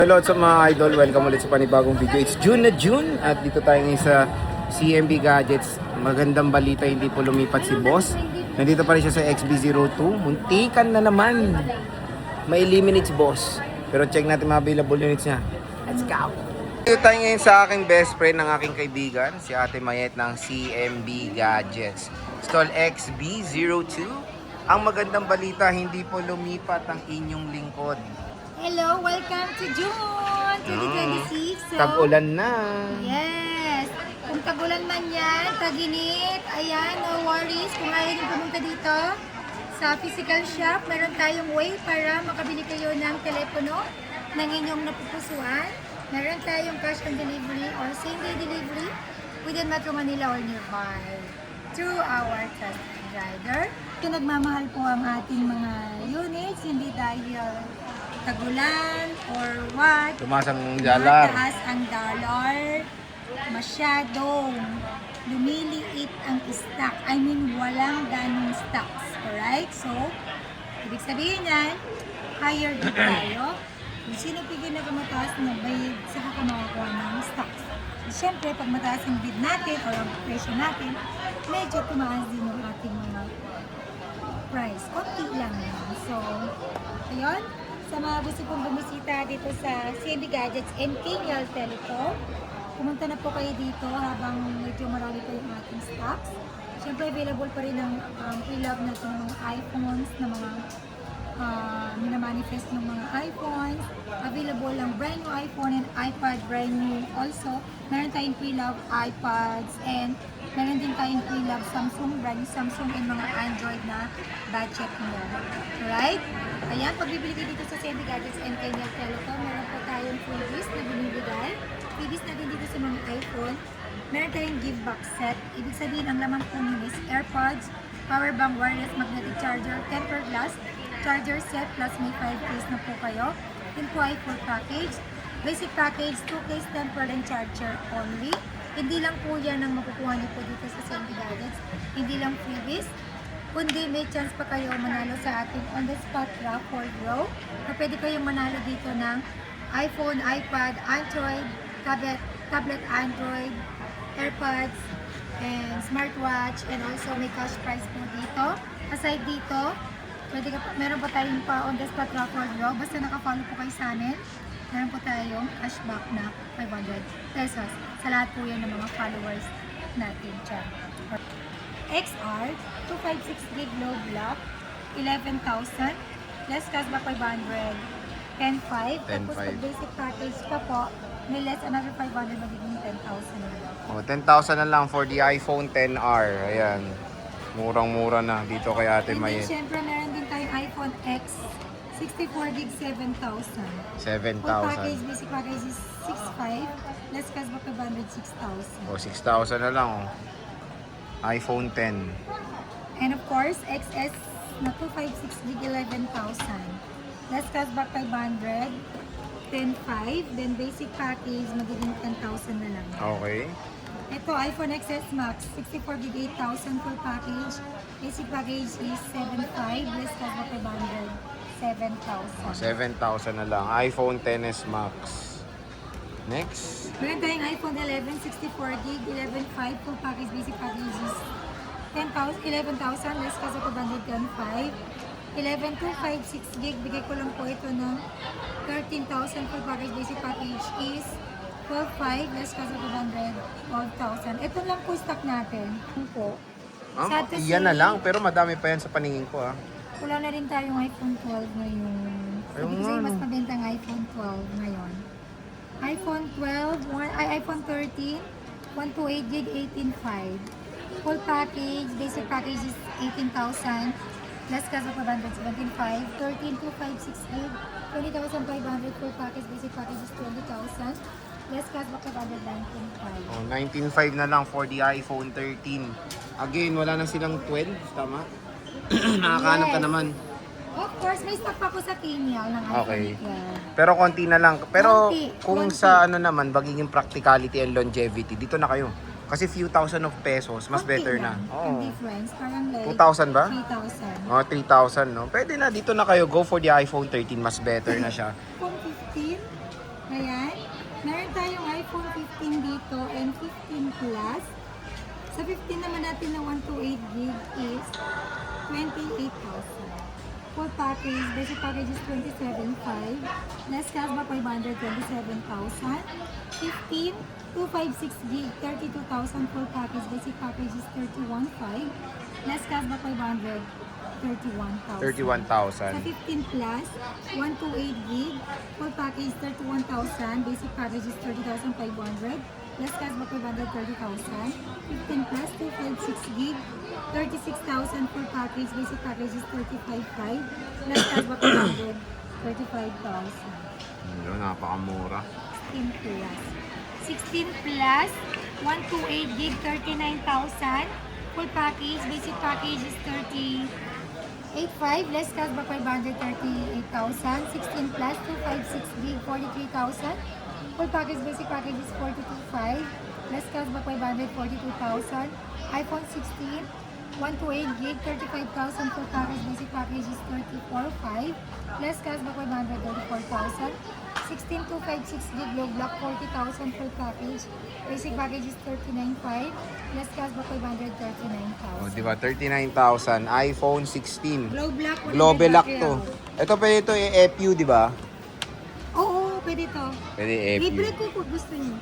Hello sa mga idol, welcome ulit sa panibagong video. It's June na June at dito tayo ngayon sa CMB Gadgets. Magandang balita, hindi po lumipat si boss. Nandito pa rin siya sa XB02. Muntikan na naman. Ma-eliminate si boss. Pero check natin mga available units niya. Let's go! Dito tayo ngayon sa aking best friend ng aking kaibigan, si Ate Mayet ng CMB Gadgets. Stall XB02. Ang magandang balita, hindi po lumipat ang inyong lingkod. Hello, welcome to June 2026. So, Tag-ulan na. yes, kung tag-ulan man yan, tag-init, ayan, no worries. Kung ayaw nyo pumunta dito sa physical shop, meron tayong way para makabili kayo ng telepono ng inyong napupusuan. Meron tayong cash on delivery or same-day delivery within Metro Manila or nearby through our trusted rider. Nagmamahal po ang ating mga units, hindi dahil tagulan or what. Tumaas ang dollar. Mataas ang dollar. Masyadong lumiliit ang stock. I mean, walang ganong stocks. Alright? So, ibig sabihin yan, higher bid tayo. Kung sino pigil na mataas na bayad, saka ka makakuha ng stocks. Siyempre, pag mataas ang bid natin or ang presyo natin, medyo tumaas din ang ating mga price. Konti lang yan. So, ayun. Sa mga gusto pong bumisita dito sa CMB Gadgets and Kenyal Telecom, pumunta na po kayo dito habang medyo marami pa yung ating stocks. Siyempre, available pa rin ang pre-love natin ng mga iPhones, na mga minamanifest ng mga iPhones. Available ang brand new iPhone and iPad, brand new also. Meron tayong pre-love iPads and meron din tayong pre-love Samsung, brand new Samsung and mga Android na budget mo. Alright? Ayan, pag bibili kayo dito sa CMB Gadgets and Kenyal Telecom, meron po tayong freebies na binibigay. Freebies natin dito sa mga iPhone. Meron tayong give back set. Ibig sabihin, ang laman po nyo is AirPods, power bank, wireless magnetic charger, tempered glass, charger set, plus may 5 case na po kayo. Yun po ay full package. Basic package, 2 case tempered and charger only. Hindi lang po yan ang makukuha nyo po dito sa CMB Gadgets. Hindi lang freebies, kundi may chance pa kayo manalo sa ating on-the-spot raffle draw. Na pwede kayong manalo dito ng iPhone, iPad, Android, tablet Android, AirPods, and smartwatch, and also may cash prize po dito. Aside dito, meron pa tayong pa on-the-spot raffle draw. Basta nakafollow po kayo sa amin, meron po tayong cashback na 500 pesos. Sa lahat po yan ng mga followers natin dyan. XR, 256GB low block, 11,000. Less cashback 500, 10,500. Tapos pag basic package pa po, may less another 500, magiging 10,000 na lang. Oh, 10,000 na lang for the iPhone XR. Ayan. Murang-mura na dito kay Ate And then, Mayet. syempre, meron din tayong iPhone X, 64GB, 7,000. Full 7,000. package, basic package is 6,500. Less cashback 500, 6,000. O, 6,000 na lang. Oh. iPhone 10. And of course, XS na 256GB, 11,000. Less cashback 500, 10,500. Then basic package, magiging 10,000 na lang. Okay. Ito, iPhone XS Max, 64GB, 8,000 full package. Basic package is 7,500. Less cashback 500, 7,000. O, 7,000 na lang. iPhone XS Max. Next. Meron tayong iPhone 11, 64GB, 11,500 full package. Basic package is 11,000. Less cashback 500, 10,500. 11,256GB, bigay ko lang po ito ng 13,000 full package. Basic package is 12,500, less cashback 500, 12,000. Ito lang po stock natin. Ito po. Sad to Yan na say, lang, pero madami pa yan sa paningin ko ah. wala na rin tayong iPhone 12 ngayon. Ayun Sabi ko nga, sa'yo, mas no. mabenta ang iPhone 12 ngayon. iPhone 12, iPhone 13, 128GB, 18,500. Full package, basic package is 18,000. Less cashback 500, 17,500. 13,256GB, 20,500. Full package, basic package is 20,000. Less cashback 500, 19,500. Oh, 19,500 na lang for the iPhone 13. Again, wala na silang 12, tama? Nakakahanap ka Yes. naman. Of course, may stock pa ko sa Kenyal ng iPhone Okay. 12. Pero konti na lang. Pero kung Konti. sa ano naman, magiging practicality and longevity, dito na kayo. Kasi few thousand of pesos, mas Konti better na. lang. Oo. Ang difference, parang like 2,000 ba? 3,000. Oh, 3,000, no? Pwede na, dito na kayo. Go for the iPhone 13, mas better na siya. iPhone 15, Ayan. Meron tayong iPhone 15 dito and 15 Plus. Sa 15 naman natin na 128 gig is 28,000. Full package, basic package is 27,500. Less cashback 500, 27,000. 15, 256 gig, 32,000. Full package, basic package is 31,500. Less cashback 500, 31,000. 31,000. Sa 15 Plus, 128 gig, full package 31,000, basic package is 30,500, less cashback 500, 30,000. 15 Plus, 256 gig, 36,000 full package, basic package is 35,500, less cashback 500, 35,000. Yun, napakamura. 16 Plus. 16 Plus, 128 gig, 39,000, full package, basic package is 38,500, less cashback 500, 38,000. 16 Plus, 256 gig, 43,000. Full package, basic package is 42,500, less cashback 500, 42,000. iPhone 16, 128 gig, 35,000. Full package, basic package is 34,500, less cashback 500, 34,000. 16 256 gig, low block 40,000. Full package, basic package is 39,500, less cashback 500, O, 39,000. di ba? 39,000. iPhone 16. Glow black, walang Global red lock battery to. ako. Ito pwede ito FU, di ba? Oo, pwede to. Pwede FU. Libre ko kung gusto niyo.